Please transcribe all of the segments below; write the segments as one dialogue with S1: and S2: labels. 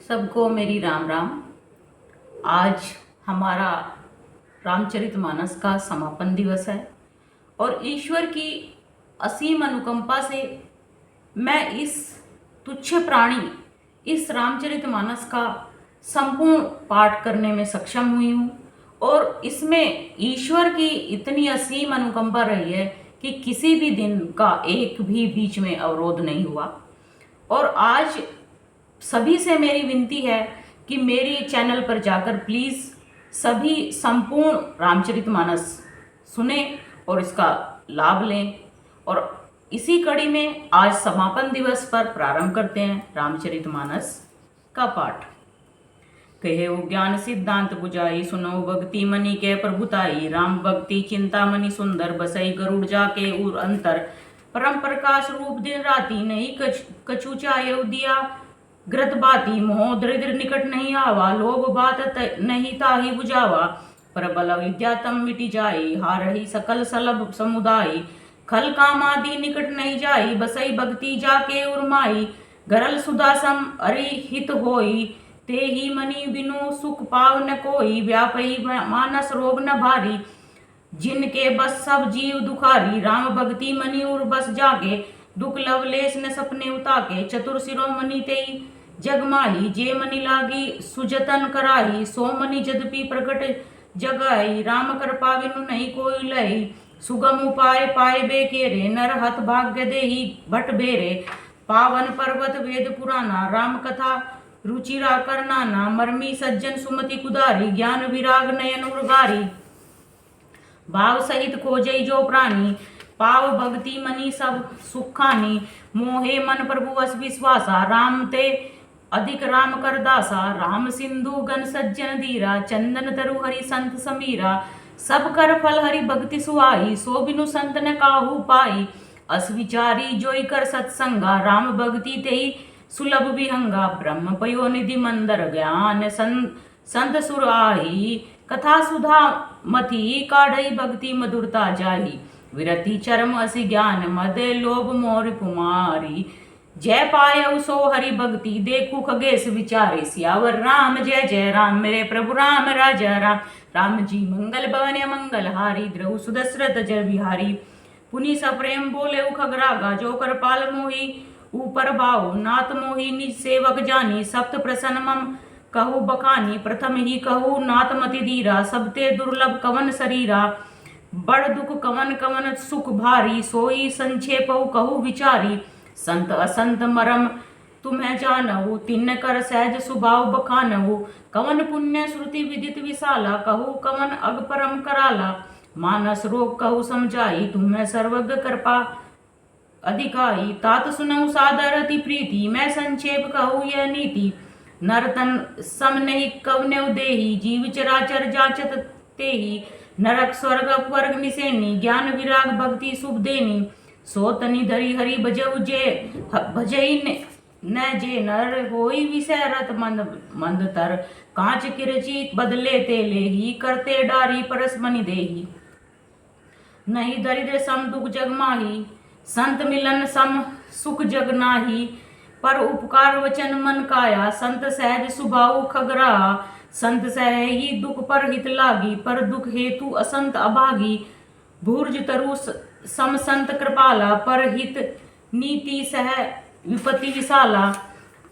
S1: सबको मेरी राम राम। आज हमारा रामचरितमानस का समापन दिवस है और ईश्वर की असीम अनुकंपा से मैं इस तुच्छ प्राणी इस रामचरितमानस का संपूर्ण पाठ करने में सक्षम हुई हूँ और इसमें ईश्वर की इतनी असीम अनुकंपा रही है कि किसी भी दिन का एक भी बीच में अवरोध नहीं हुआ। और आज सभी से मेरी विनती है कि मेरी चैनल पर जाकर प्लीज़ सभी संपूर्ण रामचरितमानस सुने और इसका लाभ लें। और इसी कड़ी में आज समापन दिवस पर प्रारंभ करते हैं रामचरितमानस का पाठ। कहे ज्ञान सिद्धांत बुझाई, सुनो भक्ति मणि के प्रभुताई। राम भक्ति चिंतामणि सुंदर, बसई गरुड़ जाके उर अंतर। परम प्रकाश रूप दिन राती, नहीं कछु चाहे दिया ग्रत बाती। मोह दरिद्र निकट नहीं आवा, लोभ बात नहीं ताही बुझावा। पर बल विद्या तम मिटी जाई, हारही सकल सलभ समुदायी। खल काम आदि निकट नहीं जाई, बसई भक्ति जाके उर्माई। गरल सुधा सम अरि हित होई, ते ही मनि बिनु सुख पाव न कोई। व्यापई मानस रोग न भारी, जिनके बस सब जीव दुखारी। राम भक्ति मनि उर बस जागे, दुख लवलेश न सपने उताके। चतुर शिरोमणि तेई जग माही, जे मनि लागी सुजतन कराही। सो मनि जदपि प्रकट जगाई, राम कृपा बिनु नहीं कोई लही। सुगम उपाय पाए बेकेरे, नर हत भाग्य देही भट बेरे। पावन पर्वत वेद पुराना, राम कथा रुचिरा करनाना। मर्मी सज्जन सुमति कुदारी, ज्ञान विराग नयन उर्गारी। भाव सहित खोजई जो प्राणी, पाव भक्ति मनि सब सुखानी। मोहे मन प्रभु वस विश्वासा, राम ते अधिक राम कर दासा। राम सिंधु गण सज्जन धीरा, चंदन तरु हरि संत समीरा। सब कर फल हरि भक्ति सुहाई, सो बिनु संत न काहू पाई। अस विचारी जोई कर सत्संगा, राम भक्ति तेई सुलभ विहंगा। ब्रह्म पयो निधि मंदर, ज्ञान संत सुर आही। कथा सुधा मथी, काढ़ई भक्ति मधुरता जाही। विरति चरम असि ज्ञान मद, लोभ मोर कुमारी। जय पायउ सो हरि भक्ति, देखू खगेश विचारे। सियावर राम जय जय राम, मेरे प्रभु राम राजा राम। राम जी मंगल भवन मंगल हारी, द्रहु सुदशरथ जय बिहारी। पुनि सप्रेम बोले खगरागा, जो कर पाल मोही ऊपर भाव। नाथ मोही निज सेवक जानी, सप्त प्रसन्न मम कहु बखानी। प्रथम ही कहु नाथ मति धीरा, सबते दुर्लभ कवन शरीरा। बड़ दुख कवन कवन सुख भारी, सोई संक्षेप कहु विचारी। संत असंत मरम तुम्हें जानहु, तिन्न कर सहज सुभाव बखानहु। कवन पुण्य श्रुति विदित विशाला, कहु कवन अग परम कराला। मानस रोग कहु समझाई, तुम्हें सर्वज्ञ कृपा अधिकाई। तात सुनऊ सादर अति प्रीति, मैं संक्षेप कहूँ यह नीति। नरतन सम नहीं कवने देही, जीव चराचर जाचत तेही। नरक स्वर्ग अपवर्ग निसेनी, ज्ञान विराग भक्ति शुभ देनी। सो तनि धरि हरि भजऊ जे, भजई न जे नर। होई विषय रत मंद तर, कांच किरची बदले ते लेही। करते डारी परस मनि देही, नहीं दरिद्र सम दुख जग माही। संत मिलन सम सुख जग नाही, पर उपकार वचन मन काया। संत सहज सुभाऊ खगरा, संत सह ही दुख पर हित लागी। पर दुख हेतु असंत अभागी, भूर्ज तरु सम संत कृपाला। पर हित नीति सह विपत्ति विशाला।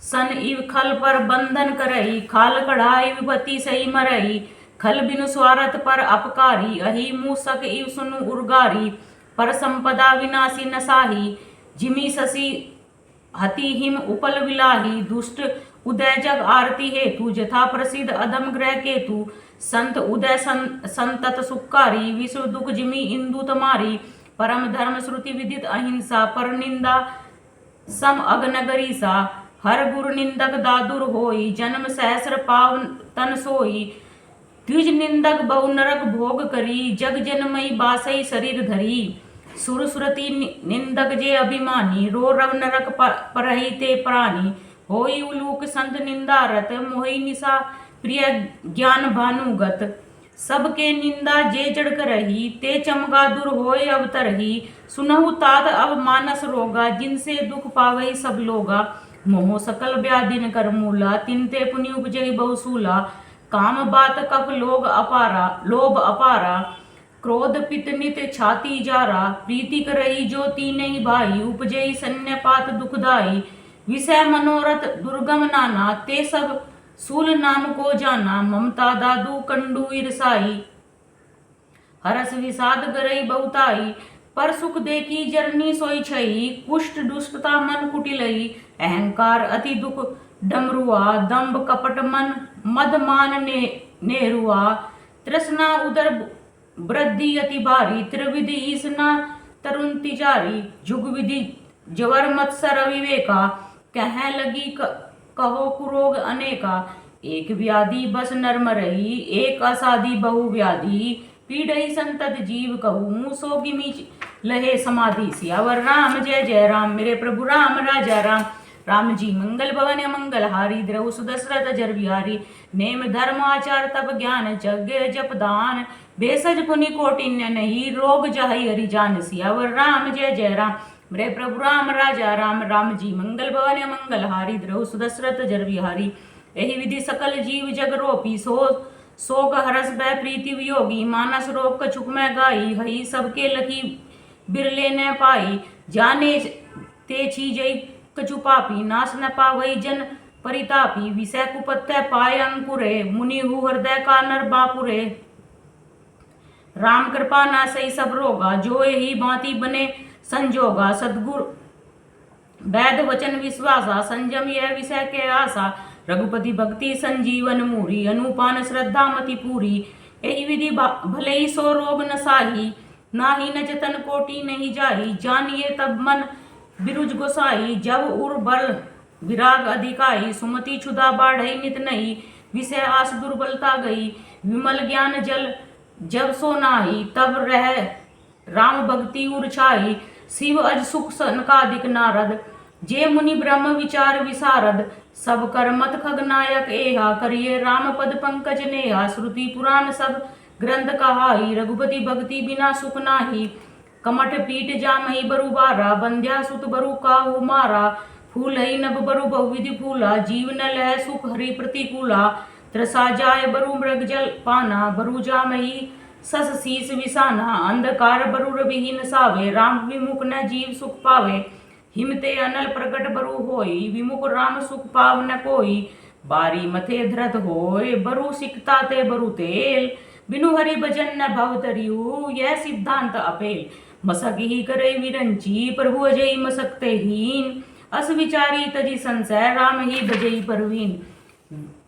S1: सन इव खल पर बंधन करई, खाल कढ़ाई विपत्ति सही मरई। खल बिनु स्वार्थ पर अपकारी, अहि मूसक इव सुनु उर्गारी। पर संपदा विनाशी नसाही, जिमी ससी हति हिम उपल विलाही। दुष्ट उदय जग आरती हेतु, जथा प्रसिद्ध अधम ग्रह केतु। संत उदय संतत सुखकारी, विश्व दुख जिमी इंदु तमारी। परम धर्म श्रुति विदित अहिंसा, पर निंदा सम अगनगरीसा। हर गुरु निंदक दादुर होई, जन्म सहस्र पाव तन सोई। द्विज निंदक बहु नरक भोग करी, जग जनमई बासई शरीर धरी। सुर सुरति निंदक जे अभिमानी, रो रव नरक परही ते प्राणी। होई उलूक संत निंदारत, मोहि निशा प्रिय ज्ञान भानुगत। सबके निंदा जे जड़ करही, ते चमगा दूर होय अवतरही। सुनहु तात अब मानस रोगा, जिनसे दुख पावई सब लोगा। मोह सकल व्याधिन कर मूला, तिनते पुनि उपजई बहुसूला। काम बात कफ लोभ अपारा, क्रोध पित नित छाती जारा। प्रीति करई जो तीनहि भाई, उपजई सन्न्यपात दुखदाई। विषय मनोरथ दुर्गम नाना, ते सब सूल नाम को जाना। ममता दादू कंडू ईरसाई, हरस विषाद गरई बहुताई। पर सुख देखी जरनी सोई छई, कुष्ठ दुष्टता मन कुटिलई। अहंकार अति दुख डमरुआ, दंभ कपट मन मद मान नेरुआ। तृष्णा उदर वृद्धि अति भारी, त्रिविधि ईसना तरुण तिजारी। जुग विधि जवर मत्सर अविवेका, कह लगी कहो कुरोग अनेका। एक व्याधि बस नर्म रही, एक असाधि बहु व्याधि। पीड़ई संतत जीव कहूँ, सो गिमी लहे समाधि। सियावर राम जय जय राम, मेरे प्रभु राम राजा राम। राम जी मंगल भवन मंगल हारी, द्रहु सुदशरथ जर बिहारी। नेम धर्म आचार तप ज्ञान, यज्ञ जप दान। भेषज पुनि कोटिन्य नहीं, रोग जाहि हरि जान। सियावर राम जय जय राम, मेरे प्रभु राम राजा राम। राम जी मंगल भवन मंगल हारी, द्रहु सुदशरथ जर बिहारी। एहि विधि सकल जीव जग रोपी, शोक हरस भय प्रीति वियोगी। मानस रोग कछुक मैं गाई, हई सबके लखी बिरले न पाई। जाने ते चीजई कछु पापी, नाश न पावई जन परितापी। विषय कुपत्य पाए अंकुरे, मुनि हु हृदय का नर बापुरे। राम कृपा ना सही सब रोगा, जो यही भांति बने संजोगा। सद्गुरु वैद वचन विश्वासा, संयम यह विषय के आशा। रघुपति भक्ति संजीवन मूरी, अनुपान श्रद्धा मति पूरी। यही विधि भले ही सो रोग न साही, नाही न जतन कोटि नहीं जाही। जानिए तब मन बिरुज गोसाई, जब उर बल विराग अधिकाई। सुमति क्षुधा बाढ़ई नित नहीं, विषय आस दुर्बलता गई। विमल ज्ञान जल जब सो नाही, तब रह राम भक्ति उर छाई। शिव अज सुख सनकादिक नारद, जे मुनि ब्रह्म विचार विसारद। सब कर मत खगनायक एहा, करिए राम पद पंकज नेहा। श्रुति पुराण सब ग्रंथ कहाई, रघुपति भक्ति बिना सुख नाही। कमठ पीठ जामहि बरु बारा, बंध्या सुत बरु काहू मारा। फूल ही नभ बरु बहुविधि फूला, जीव न लह सुख हरि प्रतिकूला। त्रसा जाय बरु मृग जल पाना, बरु जामहि सस शीस विसाना। अंधकार बरु रविहीन सावे, राम विमुख न जीव सुख पावे। हिमते अनल प्रकट बरु होई, विमुख राम सुख पाव न कोई। बारी मथे धरत होय, बरु सिकता ते बरु तेल। बिनु हरि भजन न भव तरियु, यह सिद्धांत अपेल। मसक ही करे विरंची, प्रभु अजय मसकते हीन। अस विचारी तजी संशय, राम ही भजई परवीन।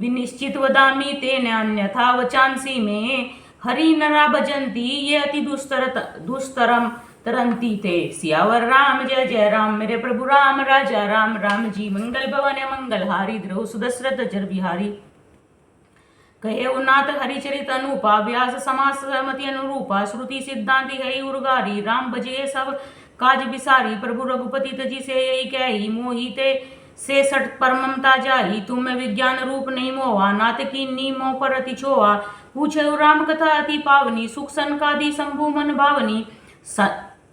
S1: विनिश्चित वदामी तेन अन्यथा वचांसी में। हरि नरा भजंती, ये अति दुस्तरम तरंती थे। सियावर राम जय जय राम, मेरे प्रभु राम राजा राम। राम जी मंगल भवन मंगल हारी, द्रहु सुदशरथ जर बिहारी। कहे उन्नाथ हरिचरित अनुपा, व्यास समास सहमति अनुरूपा। श्रुति सिद्धांति है उर्गारी, राम भजे सब काज बिसारी। प्रभु रघुपति तजी से यही कही, मोहिते से सठ पर ममता जाही। तुम में विज्ञान रूप नहीं मोहा, नात की नी मोह पर अति छोहा। पूछे राम कथा अति पावनी, सुख सनकादि शंभु मन भावनी।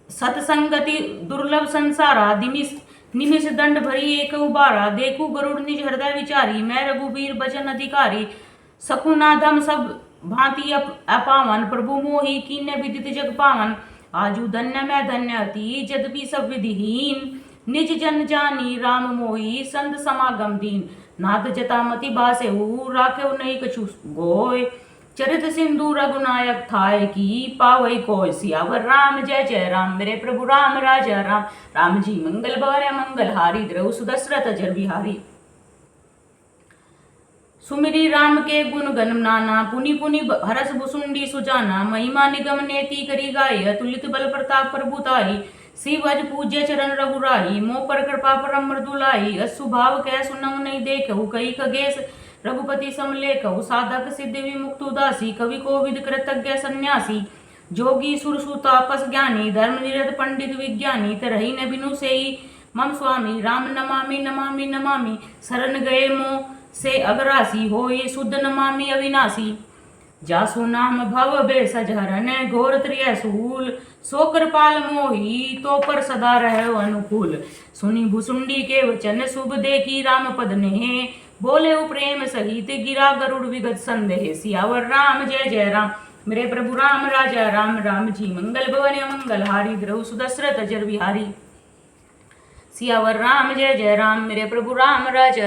S1: सतसंगति दुर्लभ संसारा, निमिष दंड भरी एक उबारा। देखू गरुड़ निज हृदय विचारी, मैं रघुबीर भजन अधिकारी। सकुनाधम सब भांति अपावन, प्रभु मोहि कीन्य विदित जग पावन। आजू धन्य मैं धन्य अति, यद्यपि सब विधिहीन। निज जन जानी राम मोहि, संत समागम दीन। नाथ जता मति बासेहु, राखेउ नहीं कछु गोय। चरित सिंधु रघुनायक थाय की, पावई कोय। सियावर राम जय जय राम, मेरे प्रभु राम राजा राम। राम जी मंगल भवन मंगल हारी, द्रहु सुदशरथ जर बिहारी। सुमिरी राम के गुण गण नाना, पुनि पुनि हरस भुसुंडी सुजाना। महिमा निगम नेति करी गाय, अतुलित बल प्रताप प्रभुताई। शिव अज पूज्य चरण रघुराई, मोह पर कृपा परम मृदुलाई। असुभाव कह सुनऊ नहीं देखहु, कई खगेश रघुपति समलेखहु। साधक सिद्ध विमुक्त उदासी, कवि कोविद कृतज्ञ सन्यासी। जोगी सुरसु तापस ज्ञानी, धर्म निरत पंडित विज्ञानी। तरही न बिनु सेई मम स्वामी, राम नमामि नमामि नमामि। शरण गए मोह से अगरासी, होए शुद्ध नमामि अविनाशी। जासु नाम भव बेस झरन घोर त्रियसूल, सो कृपाल मोही तो पर सदा रहो अनुकूल। सुनी भुसुंडी के वचन शुभ देखी राम पद नेह, बोले प्रेम सहित गिरा गरुड़ विगत संदेह। सियावर राम जय जय राम, मेरे प्रभु राम राजा राम, राम जी मंगल भवन मंगल हारी, द्रव सुदशरथ अजर बिहारी। सियावर राम जय जय राम, मेरे प्रभु राम राजा